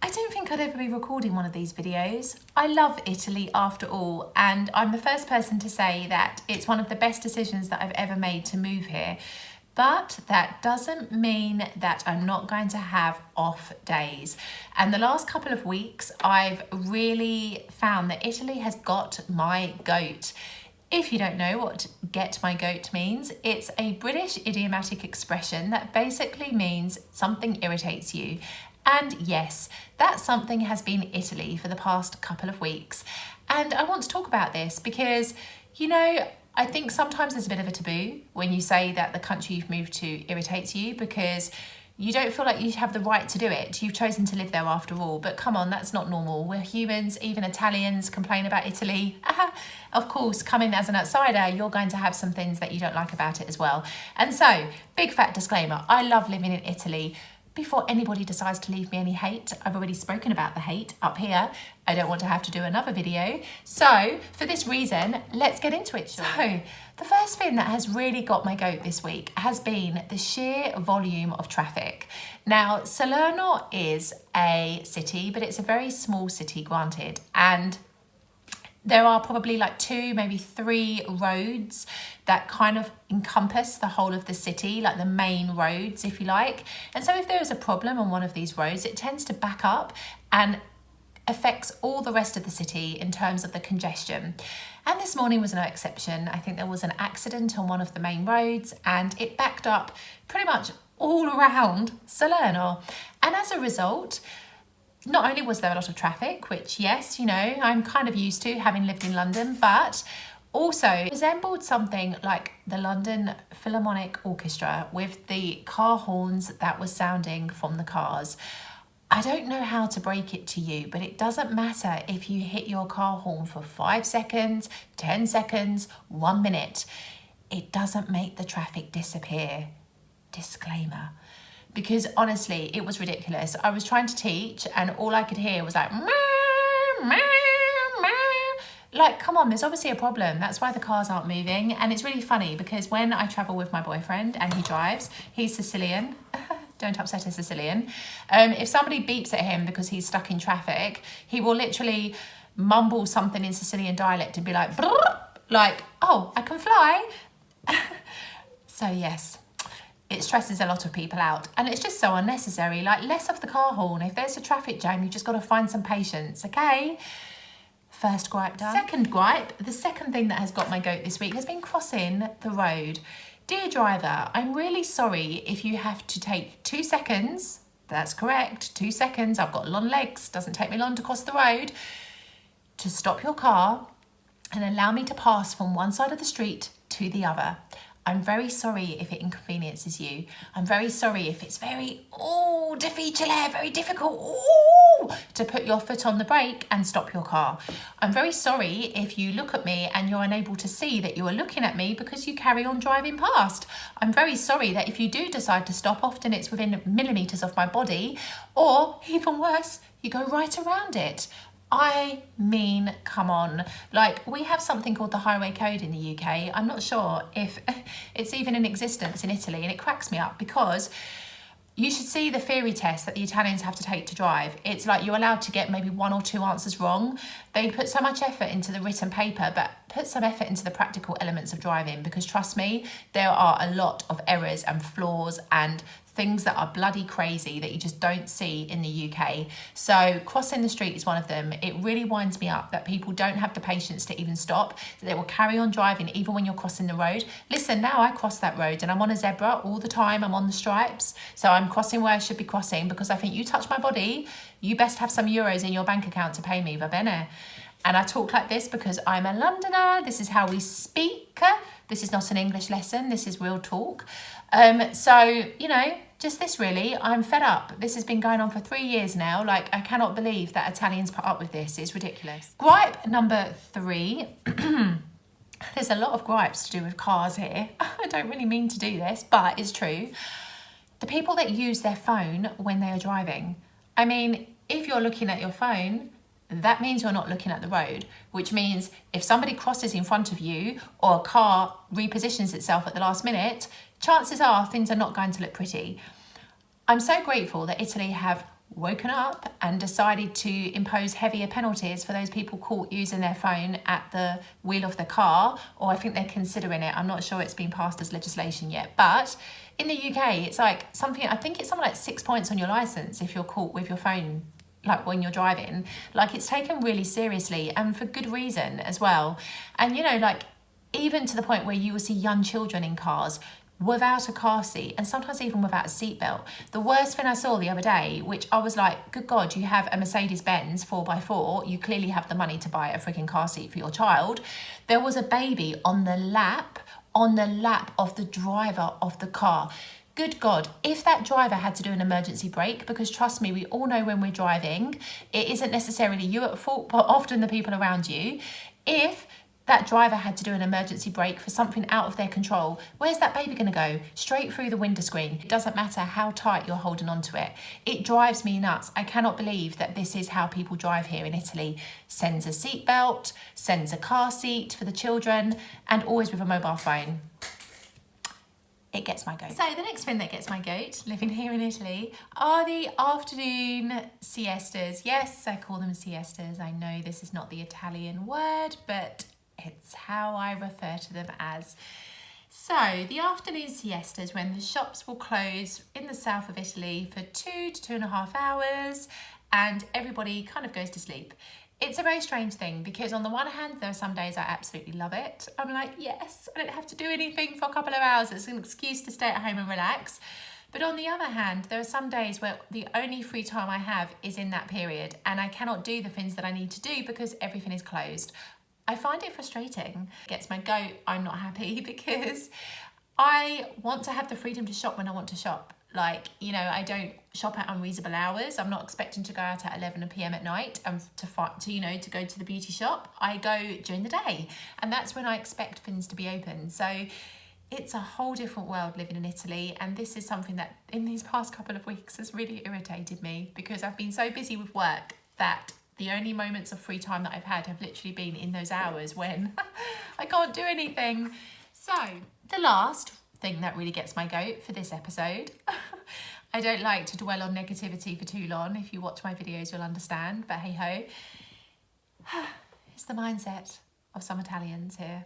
I don't think I'd ever be recording one of these videos. I love Italy after all, and I'm the first person to say that it's one of the best decisions that I've ever made to move here. But that doesn't mean that I'm not going to have off days. And the last couple of weeks, I've really found that Italy has got my goat. If you don't know what get my goat means, it's a British idiomatic expression that basically means something irritates you. And yes, that something has been Italy for the past couple of weeks. And I want to talk about this because, you know, I think sometimes there's a bit of a taboo when you say that the country you've moved to irritates you because you don't feel like you have the right to do it. You've chosen to live there after all, but come on, that's not normal. We're humans, even Italians complain about Italy. Of course, coming as an outsider, you're going to have some things that you don't like about it as well. And so, big fat disclaimer, I love living in Italy. Before anybody decides to leave me any hate, I've already spoken about the hate up here. I don't want to have to do another video. So for this reason, let's get into it. So the first thing that has really got my goat this week has been the sheer volume of traffic. Now, Salerno is a city, but it's a very small city, granted. And there are probably like 2, maybe 3 roads that kind of encompass the whole of the city, like the main roads, if you like. And so if there is a problem on one of these roads, it tends to back up and affects all the rest of the city in terms of the congestion. And this morning was no exception. I think there was an accident on one of the main roads and it backed up pretty much all around Salerno. And as a result, not only was there a lot of traffic, which yes, you know, I'm kind of used to having lived in London, but also it resembled something like the London Philharmonic Orchestra with the car horns that were sounding from the cars. I don't know how to break it to you, but it doesn't matter if you hit your car horn for 5 seconds, 10 seconds, 1 minute. It doesn't make the traffic disappear. Disclaimer. Because honestly, it was ridiculous. I was trying to teach and all I could hear was like, meow, meow, meow. Like, come on, there's obviously a problem. That's why the cars aren't moving. And it's really funny because when I travel with my boyfriend and he drives, he's Sicilian. Don't upset a Sicilian. If somebody beeps at him because he's stuck in traffic, he will literally mumble something in Sicilian dialect and be like, brrr, like, oh, I can fly. So yes. It stresses a lot of people out and it's just so unnecessary. Like, less of the car horn. If there's a traffic jam, you've just got to find some patience, okay? First gripe done. Second gripe, the second thing that has got my goat this week has been crossing the road. Dear driver, I'm really sorry if you have to take 2 seconds, that's correct, 2 seconds, I've got long legs, doesn't take me long to cross the road, to stop your car and allow me to pass from one side of the street to the other. I'm very sorry if it inconveniences you. I'm very sorry if it's very, very difficult, to put your foot on the brake and stop your car. I'm very sorry if you look at me and you're unable to see that you are looking at me because you carry on driving past. I'm very sorry that if you do decide to stop, often it's within millimetres of my body, or even worse, you go right around it. I mean, come on. Like, we have something called the highway code in the UK. I'm not sure if it's even in existence in Italy, and it cracks me up because you should see the theory test that the Italians have to take to drive. It's like you're allowed to get maybe 1 or 2 answers wrong. They put so much effort into the written paper, but put some effort into the practical elements of driving because trust me, there are a lot of errors and flaws and things that are bloody crazy that you just don't see in the UK. So crossing the street is one of them. It really winds me up that people don't have the patience to even stop, that they will carry on driving even when you're crossing the road. Listen, now I cross that road and I'm on a zebra all the time. I'm on the stripes. So I'm crossing where I should be crossing because I think you touch my body, you best have some euros in your bank account to pay me, va bene? And I talk like this because I'm a Londoner. This is how we speak. This is not an English lesson. This is real talk. So, you know, just this really, I'm fed up. This has been going on for 3 years now. Like, I cannot believe that Italians put up with this. It's ridiculous. Gripe number 3. There's a lot of gripes to do with cars here. I don't really mean to do this, but it's true. The people that use their phone when they are driving. I mean, if you're looking at your phone, that means you're not looking at the road, which means if somebody crosses in front of you or a car repositions itself at the last minute, chances are things are not going to look pretty. I'm so grateful that Italy have woken up and decided to impose heavier penalties for those people caught using their phone at the wheel of the car, or I think they're considering it. I'm not sure it's been passed as legislation yet, but in the UK it's like something, I think it's something like 6 points on your license if you're caught with your phone, like when you're driving. Like, it's taken really seriously, and for good reason as well. And you know, like, even to the point where you will see young children in cars without a car seat, and sometimes even without a seatbelt. The worst thing I saw the other day, which I was like, good God, you have a Mercedes-Benz 4x4, you clearly have the money to buy a freaking car seat for your child. There was a baby on the lap of the driver of the car. Good God, if that driver had to do an emergency brake, because trust me, we all know when we're driving, it isn't necessarily you at fault, but often the people around you. If that driver had to do an emergency brake for something out of their control, where's that baby going to go? Straight through the window screen. It doesn't matter how tight you're holding onto it. It drives me nuts. I cannot believe that this is how people drive here in Italy. Sends a seatbelt, sends a car seat for the children, and always with a mobile phone. It gets my goat. So the next thing that gets my goat, living here in Italy, are the afternoon siestas. Yes, I call them siestas. I know this is not the Italian word, but it's how I refer to them as. So the afternoon siestas, when the shops will close in the south of Italy for 2 to 2.5 hours and everybody kind of goes to sleep. It's a very strange thing, because on the one hand, there are some days I absolutely love it. I'm like, yes, I don't have to do anything for a couple of hours. It's an excuse to stay at home and relax. But on the other hand, there are some days where the only free time I have is in that period, and I cannot do the things that I need to do because everything is closed. I find it frustrating. It gets my goat. I'm not happy because I want to have the freedom to shop when I want to shop. Like, you know, I don't shop at unreasonable hours. I'm not expecting to go out at 11 p.m. at night and to go to the beauty shop. I go during the day, and that's when I expect things to be open. So it's a whole different world living in Italy, and this is something that in these past couple of weeks has really irritated me, because I've been so busy with work that the only moments of free time that I've had have literally been in those hours when I can't do anything. So the last thing that really gets my goat for this episode, I don't like to dwell on negativity for too long. If you watch my videos, you'll understand, but hey ho. It's the mindset of some Italians here.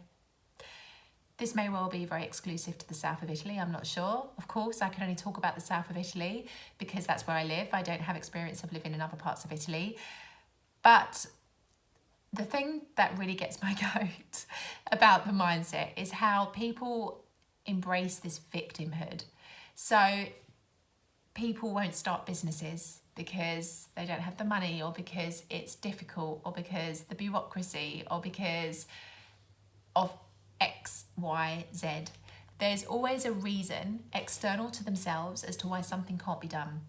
This may well be very exclusive to the south of Italy, I'm not sure. Of course, I can only talk about the south of Italy because that's where I live. I don't have experience of living in other parts of Italy. But the thing that really gets my goat about the mindset is how people embrace this victimhood. So people won't start businesses because they don't have the money, or because it's difficult, or because the bureaucracy, or because of X, Y, Z. There's always a reason external to themselves as to why something can't be done.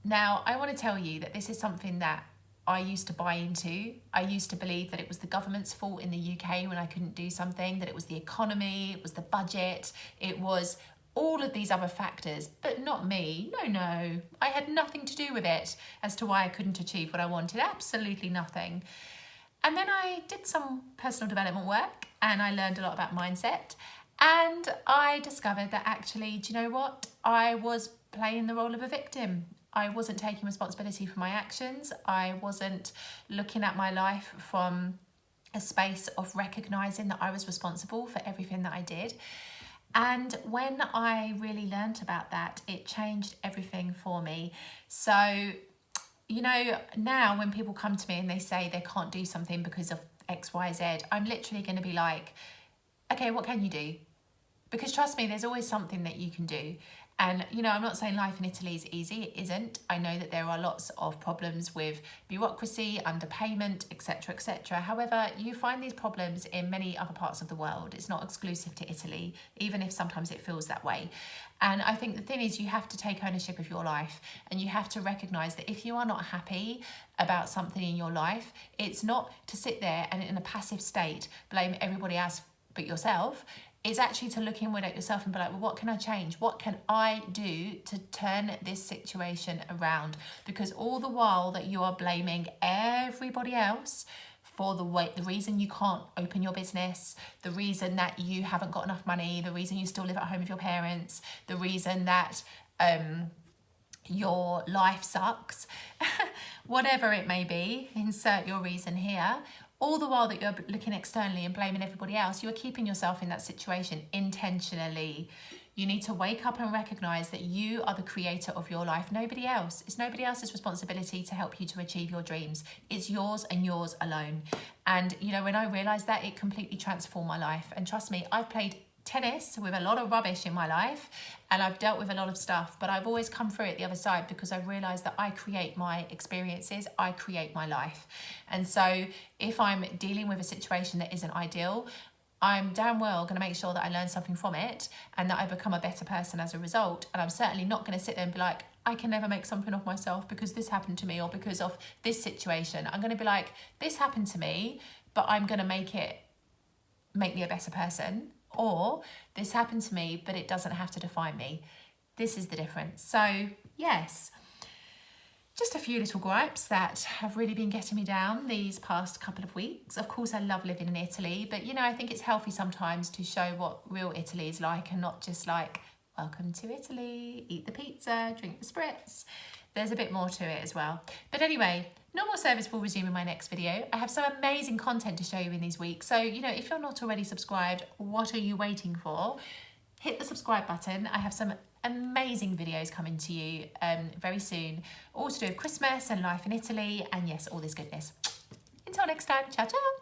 Now, I want to tell you that this is something that I used to buy into. I used to believe that it was the government's fault in the UK when I couldn't do something, that it was the economy, it was the budget, it was all of these other factors, but not me. No, I had nothing to do with it as to why I couldn't achieve what I wanted, absolutely nothing. And then I did some personal development work and I learned a lot about mindset, and I discovered that actually, do you know what? I was playing the role of a victim. I wasn't taking responsibility for my actions. I wasn't looking at my life from a space of recognising that I was responsible for everything that I did. And when I really learnt about that, it changed everything for me. So, you know, now when people come to me and they say they can't do something because of X, Y, Z, I'm literally going to be like, okay, what can you do? Because trust me, there's always something that you can do. And, you know, I'm not saying life in Italy is easy. It isn't. I know that there are lots of problems with bureaucracy, underpayment, etc., etc. However, you find these problems in many other parts of the world. It's not exclusive to Italy, even if sometimes it feels that way. And I think the thing is, you have to take ownership of your life, and you have to recognise that if you are not happy about something in your life, it's not to sit there and in a passive state blame everybody else but yourself. Is actually to look inward at yourself and be like, well, what can I change? What can I do to turn this situation around? Because all the while that you are blaming everybody else for the reason you can't open your business, the reason that you haven't got enough money, the reason you still live at home with your parents, the reason that your life sucks, whatever it may be, insert your reason here, all the while that you're looking externally and blaming everybody else, you're keeping yourself in that situation intentionally. You need to wake up and recognize that you are the creator of your life, nobody else. It's nobody else's responsibility to help you to achieve your dreams. It's yours and yours alone. And you know, when I realized that, it completely transformed my life. And trust me, I've played tennis with a lot of rubbish in my life, and I've dealt with a lot of stuff, but I've always come through it the other side because I've realized that I create my experiences, I create my life. And so if I'm dealing with a situation that isn't ideal, I'm damn well going to make sure that I learn something from it and that I become a better person as a result. And I'm certainly not going to sit there and be like, I can never make something of myself because this happened to me or because of this situation. I'm going to be like, this happened to me, but I'm going to make me a better person. Or this happened to me, but it doesn't have to define me. This is the difference. So yes, just a few little gripes that have really been getting me down these past couple of weeks. Of course, I love living in Italy, but you know, I think it's healthy sometimes to show what real Italy is like and not just like, welcome to Italy, eat the pizza, drink the spritz. There's a bit more to it as well. But anyway, normal service will resume in my next video. I have some amazing content to show you in these weeks. So, you know, if you're not already subscribed, what are you waiting for? Hit the subscribe button. I have some amazing videos coming to you very soon, all to do with Christmas and life in Italy, and yes, all this goodness. Until next time, ciao ciao.